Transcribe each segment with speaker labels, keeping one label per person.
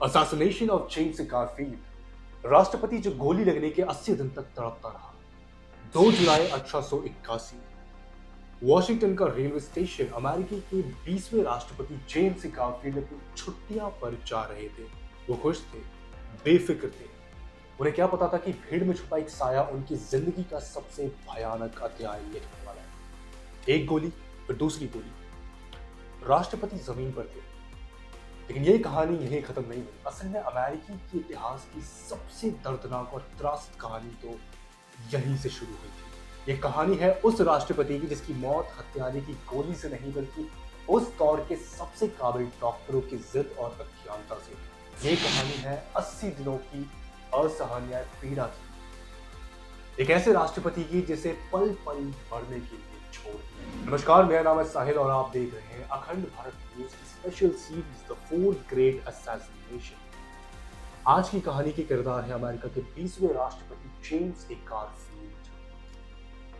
Speaker 1: Assassination of James Garfield. राष्ट्रपति जो गोली लगने के 80 दिन तक तड़पता रहा। 2 जुलाई 1881, वॉशिंगटन का रेलवे स्टेशन। अमेरिकी के 20वें राष्ट्रपति जेम्स गारफील्ड अपनी छुट्टियां पर जा रहे थे। वो खुश थे, बेफिक्र थे। उन्हें क्या पता था कि भीड़ में छुपा एक साया उनकी जिंदगी का सबसे भयानक अध्याय लिखने वाला है। एक गोली, फिर दूसरी गोली। राष्ट्रपति जमीन पर थे, लेकिन ये कहानी यहीं खत्म नहीं हुई। असल में अमेरिकी के इतिहास की सबसे दर्दनाक और त्रासद कहानी तो यहीं से शुरू हुई थी। ये कहानी है उस राष्ट्रपति की जिसकी मौत हत्यारे की गोली से नहीं बल्कि उस दौर के सबसे काबिल डॉक्टरों की जिद और अज्ञानता से। ये कहानी है 80 दिनों की असहनीय पीड़ा की, एक ऐसे राष्ट्रपति की जिसे पल पल मरने के लिए छोड़ दिया। नमस्कार, मेरा नाम है साहिल और आप देख रहे हैं अखंड भारत न्यूज की special series the 4th great assassination. आज की कहानी के किरदार है अमेरिका के 20वें राष्ट्रपति James A Garfield,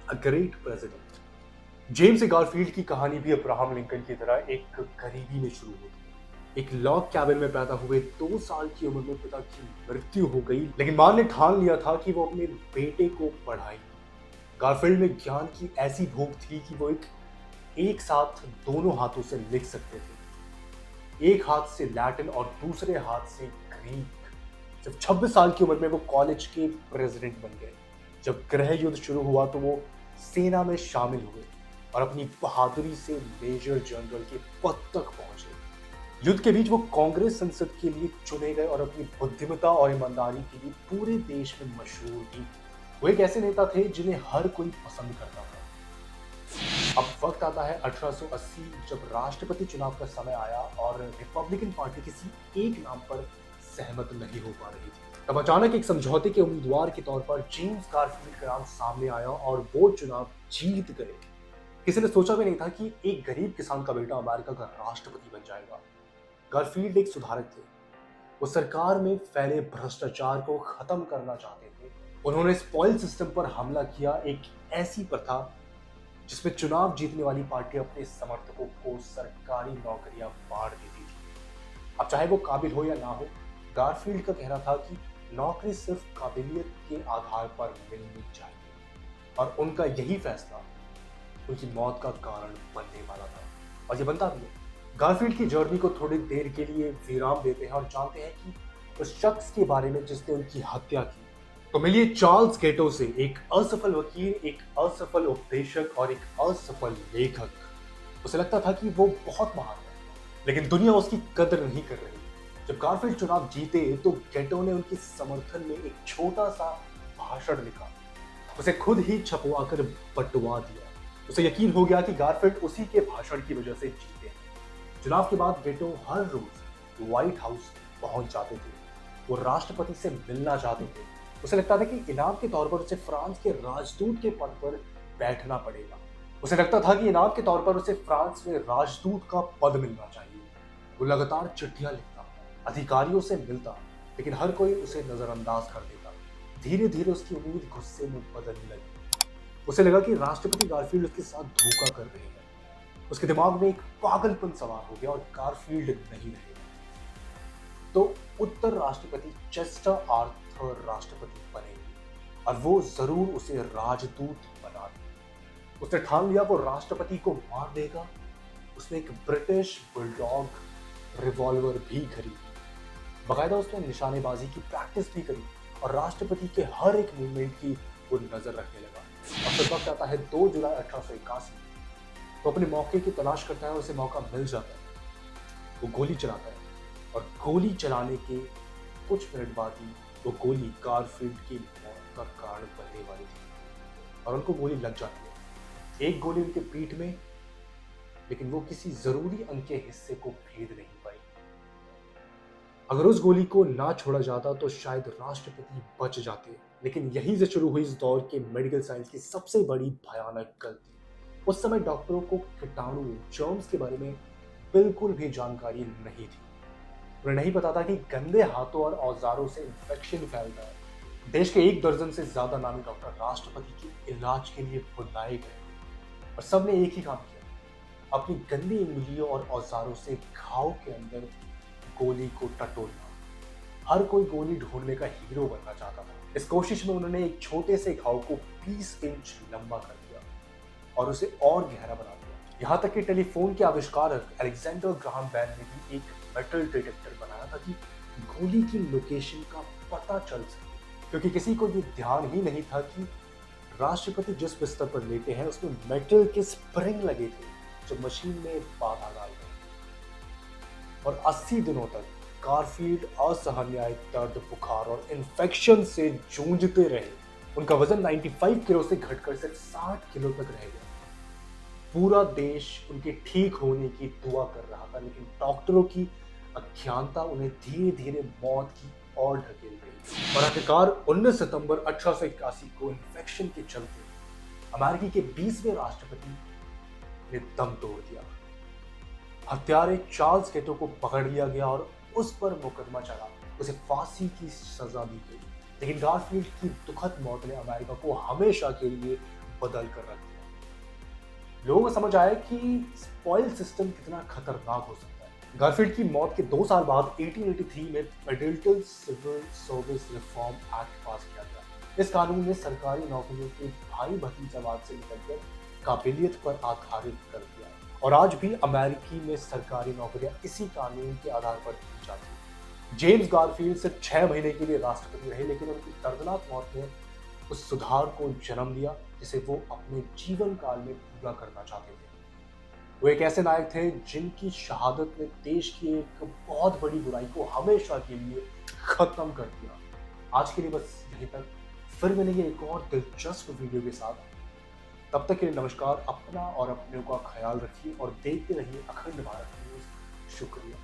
Speaker 1: a great president. James A Garfield की कहानी भी अब्राहम लिंकन की तरह एक गरीबी में शुरू होती है। एक लॉग कैबिन में पैदा हुए 2 साल की उम्र में पिता की मृत्यु हो गई, लेकिन मां ने ठान लिया था कि वो अपने बेटे को पढ़ाएगी। गारफील्ड में ज्ञान की ऐसी भूख थी कि वो एक साथ दोनों हाथों से लिख सकते थे, एक हाथ से लैटिन और दूसरे हाथ से ग्रीक। जब 26 साल की उम्र में वो कॉलेज के प्रेसिडेंट बन गए। जब गृह युद्ध शुरू हुआ तो वो सेना में शामिल हुए और अपनी बहादुरी से मेजर जनरल के पद तक पहुंचे। युद्ध के बीच वो कांग्रेस संसद के लिए चुने गए और अपनी बुद्धिमत्ता और ईमानदारी के लिए पूरे देश में मशहूर भी। वो एक ऐसे नेता थे जिन्हें हर कोई पसंद करता था। अब वक्त आता है 1880, जब राष्ट्रपति चुनाव का समय आया और रिपब्लिकन पार्टी किसी एक नाम पर सहमत नहीं हो पा रही थी। तब अचानक एक समझौते के उम्मीदवार के तौर पर जेम्स गारफील्ड का नाम सामने आया और वो चुनाव जीत गए। किसी ने सोचा भी नहीं था कि एक गरीब किसान का बेटा अमेरिका का राष्ट्रपति बन जाएगा। गारफील्ड एक सुधारक थे। वो सरकार में फैले भ्रष्टाचार को खत्म करना चाहते थे। उन्होंने स्पॉइल सिस्टम पर हमला किया, एक ऐसी प्रथा जिसमें चुनाव जीतने वाली पार्टी अपने समर्थकों को सरकारी नौकरियां बांट देती थी। अब चाहे वो काबिल हो या ना हो, गारफील्ड का कहना था कि नौकरी सिर्फ काबिलियत के आधार पर मिलनी चाहिए और उनका यही फैसला उनकी मौत का कारण बनने वाला था, और ये बनता भी है। गारफील्ड की जर्नी को थोड़ी देर के लिए विराम देते हैं और जानते हैं कि उस शख्स के बारे में जिसने उनकी हत्या की। तो मिलिए चार्ल्स गेटो से, एक असफल वकील, एक असफल उपदेशक और एक असफल लेखक। उसे लगता था कि वो बहुत महान है, लेकिन दुनिया उसकी कदर नहीं कर रही। जब गारफील्ड चुनाव जीते तो गेटो ने उनके समर्थन में एक छोटा सा भाषण लिखा, उसे खुद ही छपवाकर बंटवा दिया। उसे यकीन हो गया कि गारफील्ड उसी के भाषण की वजह से जीते हैं। चुनाव के बाद गेटो हर रोज व्हाइट हाउस पहुंच जाते थे। वो राष्ट्रपति से मिलना चाहते थे। उसे लगता था कि इनाम के तौर पर उसे फ्रांस के राजदूत के पद पर बैठना पड़ेगा। उसे लगता था कि इनाम के तौर पर उसे फ्रांस में राजदूत का पद मिलना चाहिए। वो लगातार चिट्ठियां लिखता, अधिकारियों से मिलता, लेकिन हर कोई उसे नजरअंदाज कर देता। धीरे धीरे उसकी उम्मीद गुस्से में बदलने लगी। उसे लगा कि राष्ट्रपति गारफील्ड उसके साथ धोखा कर रहे हैं। उसके दिमाग में एक पागलपन सवार हो गया और गारफील्ड नहीं रहे। तो उत्तर राष्ट्रपति चेस्टर आर्थर राष्ट्रपति बनेंगे और वो जरूर उसे राजदूत बना देंगे। उसने ठान लिया वो राष्ट्रपति को मार देगा। उसने एक ब्रिटिश बुलडॉग रिवॉल्वर भी खरीदी, बाकायदा उसने निशानेबाजी की प्रैक्टिस भी करी और राष्ट्रपति के हर एक मूवमेंट की वो नजर रखने लगा। और फिर वक्त आता है 2 जुलाई 1881। वो अपने मौके की तलाश करता है और उसे मौका मिल जाता है। वो गोली चलाता है और गोली चलाने के कुछ मिनट बाद ही वो गोली गारफील्ड की मौत का कारण बनने वाली थी और उनको गोली लग जाती है। एक गोली उनके पीठ में, लेकिन वो किसी जरूरी अंग के हिस्से को भेद नहीं पाई। अगर उस गोली को ना छोड़ा जाता तो शायद राष्ट्रपति बच जाते, लेकिन यहीं से शुरू हुई इस दौर के मेडिकल साइंस की सबसे बड़ी भयानक गलती। उस समय डॉक्टरों को कीटाणु, जर्म्स के बारे में बिल्कुल भी जानकारी नहीं थी। उन्हें नहीं पता था कि गंदे हाथों और औजारों से इंफेक्शन फैलता है। देश के 1 दर्जन से ज्यादा नामी डॉक्टर राष्ट्रपति के इलाज के लिए बुलाए गए और सबने एक ही काम किया, अपनी गंदी उंगलियों और औजारों से घाव के अंदर गोली को टटोलना। हर कोई गोली ढूंढने का हीरो बनना चाहता था। इस कोशिश में उन्होंने एक छोटे से घाव को 20 इंच लंबा कर दिया और उसे और गहरा बना दिया। यहाँ तक कि टेलीफोन के आविष्कारक अलेक्जेंडर ग्राहम बेल ने भी एक मेटल डिटेक्टर बनाया ताकि गोली की लोकेशन का पता चल सके, क्योंकि किसी को ये ध्यान ही नहीं था कि राष्ट्रपति जिस बिस्तर पर लेटे हैं उसमें मेटल के स्प्रिंग लगे थे जो मशीन में बाधा डाल गए। और 80 दिनों तक गारफील्ड असहनीय दर्द, बुखार और इन्फेक्शन से जूझते रहे। उनका वजन 95 किलो से घटकर सिर्फ 60 किलो तक रह गया। पूरा देश उनके ठीक होने की दुआ कर रहा था, लेकिन डॉक्टरों की अज्ञानता उन्हें धीरे धीरे मौत की ओर ढकेल रही। और आखिरकार 19 सितंबर 1881 को इन्फेक्शन के चलते अमेरिकी के 20वें राष्ट्रपति ने दम तोड़ दिया। हत्यारे चार्ल्स केटो को पकड़ लिया गया और उस पर मुकदमा चला। उसे फांसी की सजा दी गई। लेकिन गारफील्ड की दुखद मौत ने अमेरिका को हमेशा के लिए बदल कर रख दिया। लोगों को समझ आया कि स्पॉइल सिस्टम कितना खतरनाक हो सकता है। गारफील्ड की मौत के 2 साल बाद 1883 में एडिल्टन civil service reform act pass किया गया। इस कानून ने सरकारी नौकरियों के भाई भतीजावाद से निकलकर काबिलियत पर आधारित कर दिया और आज भी अमेरिकी में सरकारी नौकरियां इसी कानून के आधार पर दी जाती हैं। जेम्स गारफील्ड सिर्फ 6 महीने के लिए राष्ट्रपति रहे, लेकिन उनकी दर्दनाक मौत ने उस सुधार को जन्म दिया जिसे वो अपने जीवन काल में पूरा करना चाहते थे। वो एक ऐसे नायक थे जिनकी शहादत ने देश की एक बहुत बड़ी बुराई को हमेशा के लिए खत्म कर दिया। आज के लिए बस यहीं तक, फिर मिलेंगे एक और दिलचस्प वीडियो के साथ। तब तक के लिए नमस्कार। अपना और अपनों का ख्याल रखिए और देखते रहिए अखंड भारत न्यूज़। शुक्रिया।